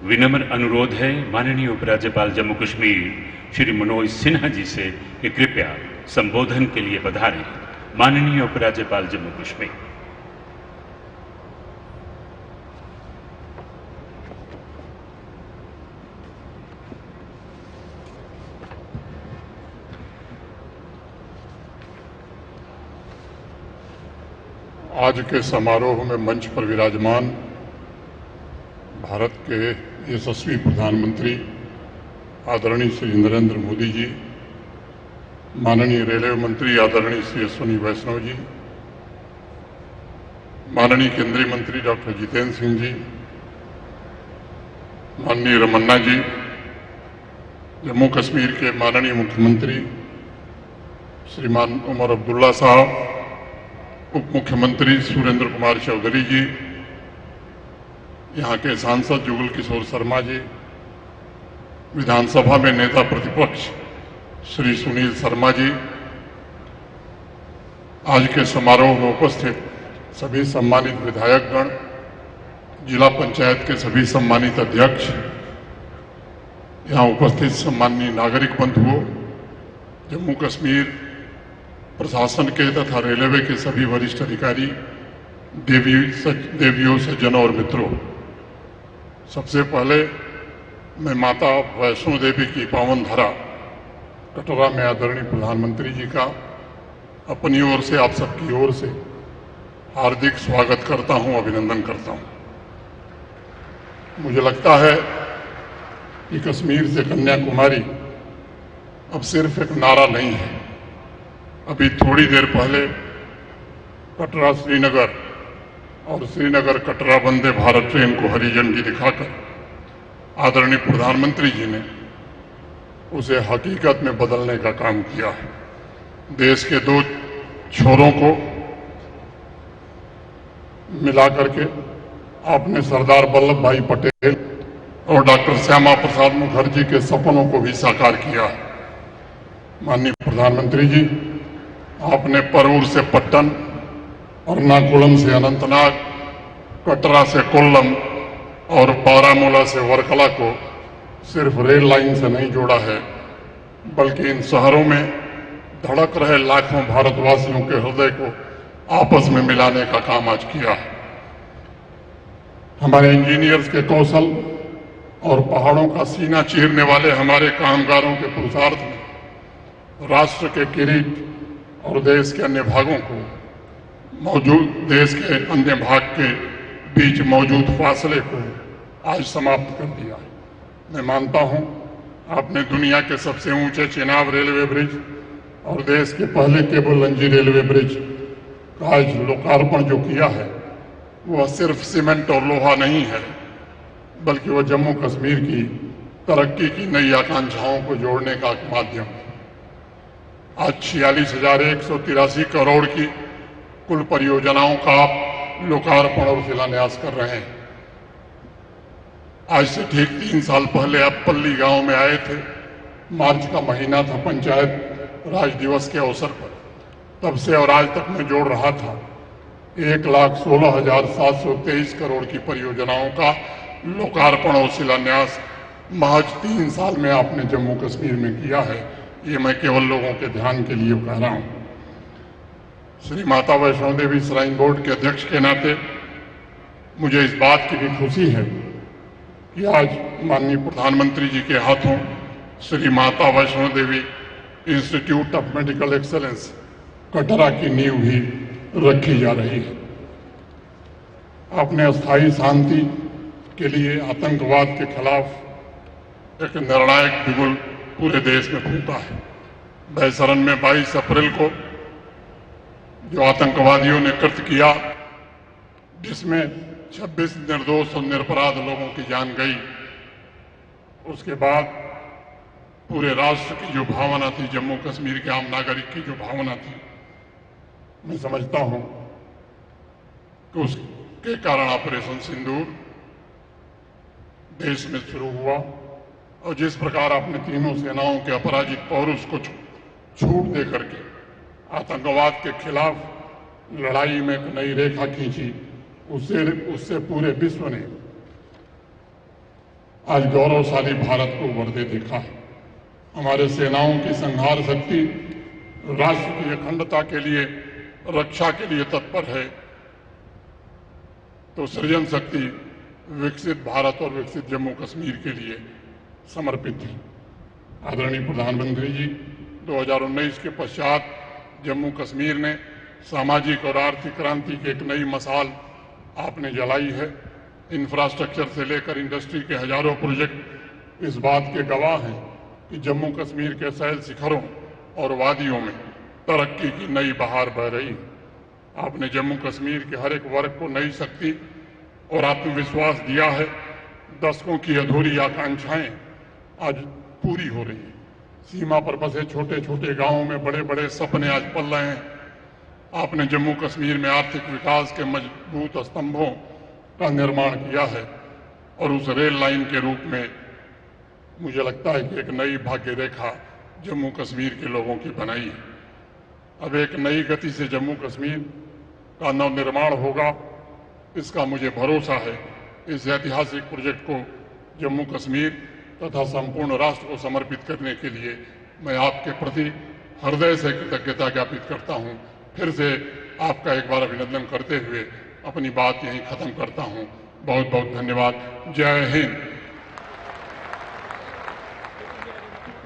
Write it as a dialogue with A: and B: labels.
A: विनम्र अनुरोध है माननीय उपराज्यपाल जम्मू कश्मीर श्री मनोज सिन्हा जी से कि कृपया संबोधन के लिए पधारें। माननीय उपराज्यपाल जम्मू कश्मीर।
B: आज के समारोह में मंच पर विराजमान भारत के यशस्वी प्रधानमंत्री आदरणीय श्री नरेंद्र मोदी जी, माननीय रेलवे मंत्री आदरणीय श्री अश्विनी वैष्णव जी, माननीय केंद्रीय मंत्री डॉक्टर जितेंद्र सिंह जी, माननीय रमन्ना जी, जम्मू कश्मीर के माननीय मुख्यमंत्री श्रीमान उमर अब्दुल्ला साहब, उप मुख्यमंत्री सुरेंद्र कुमार चौधरी जी, यहाँ के सांसद जुगल किशोर शर्मा जी, विधानसभा में नेता प्रतिपक्ष श्री सुनील शर्मा जी, आज के समारोह में उपस्थित सभी सम्मानित विधायकगण, जिला पंचायत के सभी सम्मानित अध्यक्ष, यहाँ उपस्थित सम्माननीय नागरिक बंधुओं, जम्मू कश्मीर प्रशासन के तथा रेलवे के सभी वरिष्ठ अधिकारी, देवियों, सज्जनों और मित्रों, सबसे पहले मैं माता वैष्णो देवी की पावन धरा कटरा में आदरणीय प्रधानमंत्री जी का अपनी ओर से, आप सबकी ओर से हार्दिक स्वागत करता हूं, अभिनंदन करता हूं। मुझे लगता है कि कश्मीर से कन्याकुमारी अब सिर्फ एक नारा नहीं है। अभी थोड़ी देर पहले कटरा श्रीनगर और श्रीनगर कटरा वंदे भारत ट्रेन को हरी झंडी दिखाकर आदरणीय प्रधानमंत्री जी ने उसे हकीकत में बदलने का काम किया है। देश के दो छोरों को मिलाकर के आपने सरदार वल्लभ भाई पटेल और डॉक्टर श्यामा प्रसाद मुखर्जी के सपनों को भी साकार किया है। माननीय प्रधानमंत्री जी, आपने परऊर से पट्टन, एर्नाकुलम से अनंतनाग, कटरा से कोल्लम और बारामूला से वर्कला को सिर्फ रेल लाइन से नहीं जोड़ा है, बल्कि इन शहरों में धड़क रहे लाखों भारतवासियों के हृदय को आपस में मिलाने का काम आज किया है। हमारे इंजीनियर्स के कौशल और पहाड़ों का सीना चीरने वाले हमारे कामगारों के पुरुषार्थ में राष्ट्र के किरीट और देश के अन्य भागों को देश के अन्य भाग के बीच मौजूद फासले को आज समाप्त कर दिया है। मैं मानता हूं आपने दुनिया के सबसे ऊंचे चेनाब रेलवे ब्रिज और देश के पहले केबल लंजी रेलवे ब्रिज का आज लोकार्पण जो किया है, वह सिर्फ सीमेंट और लोहा नहीं है, बल्कि वह जम्मू कश्मीर की तरक्की की नई आकांक्षाओं को जोड़ने का एक माध्यम है। आज 46,183 करोड़ की कुल परियोजनाओं का आप लोकार्पण और शिलान्यास कर रहे हैं। आज से ठीक 3 साल पहले आप पल्ली गांव में आए थे। मार्च का महीना था, पंचायत राज दिवस के अवसर पर। तब से और आज तक मैं जोड़ रहा था 1,16,723 करोड़ की परियोजनाओं का लोकार्पण और शिलान्यास महज 3 साल में आपने जम्मू कश्मीर में किया है। ये मैं केवल लोगों के ध्यान के लिए कह रहा हूं। श्री माता वैष्णो देवी श्राइन बोर्ड के अध्यक्ष के नाते मुझे इस बात की भी खुशी है कि आज माननीय प्रधानमंत्री जी के हाथों Shri Mata Vaishno Devi institute of medical excellence Katra की नींव भी रखी जा रही है। आपने अस्थायी शांति के लिए आतंकवाद के खिलाफ एक निर्णायक बिगुल पूरे देश में फूंका है। बैसरन में 22 अप्रैल को जो आतंकवादियों ने कृत्य किया, जिसमें 26 निर्दोष और निरपराध लोगों की जान गई, उसके बाद पूरे राष्ट्र की जो भावना थी, जम्मू कश्मीर के आम नागरिक की जो भावना थी, मैं समझता हूं कि उसके कारण ऑपरेशन सिंदूर देश में शुरू हुआ और जिस प्रकार आपने तीनों सेनाओं के अपराजित पौरुष को छूट दे करके आतंकवाद के खिलाफ लड़ाई में एक नई रेखा खींची, उससे पूरे विश्व ने आज गौरवशाली भारत को उभरते देखा है। हमारे सेनाओं की संहार शक्ति राष्ट्र की अखंडता के लिए, रक्षा के लिए तत्पर है, तो सृजन शक्ति विकसित भारत और विकसित जम्मू कश्मीर के लिए समर्पित है। आदरणीय प्रधानमंत्री जी, 2019 के पश्चात जम्मू कश्मीर ने सामाजिक और आर्थिक क्रांति की एक नई मशाल आपने जलाई है। इंफ्रास्ट्रक्चर से लेकर इंडस्ट्री के हजारों प्रोजेक्ट इस बात के गवाह हैं कि जम्मू कश्मीर के सैल शिखरों और वादियों में तरक्की की नई बहार बह रही है। आपने जम्मू कश्मीर के हर एक वर्ग को नई शक्ति और आत्मविश्वास दिया है। दशकों की अधूरी आकांक्षाएं आज पूरी हो रही हैं। सीमा पर बसे छोटे छोटे गांवों में बड़े बड़े सपने आज पल रहे हैं। आपने जम्मू कश्मीर में आर्थिक विकास के मजबूत स्तंभों का निर्माण किया है और उस रेल लाइन के रूप में मुझे लगता है कि एक नई भाग्य रेखा जम्मू कश्मीर के लोगों की बनाई है। अब एक नई गति से जम्मू कश्मीर का नवनिर्माण होगा, इसका मुझे भरोसा है। इस ऐतिहासिक प्रोजेक्ट को जम्मू कश्मीर तथा संपूर्ण राष्ट्र को समर्पित करने के लिए मैं आपके प्रति हृदय से कृतज्ञता ज्ञापित करता हूं। फिर से आपका एक बार अभिनंदन करते हुए अपनी बात यहीं खत्म करता हूं। बहुत बहुत धन्यवाद। जय हिंद।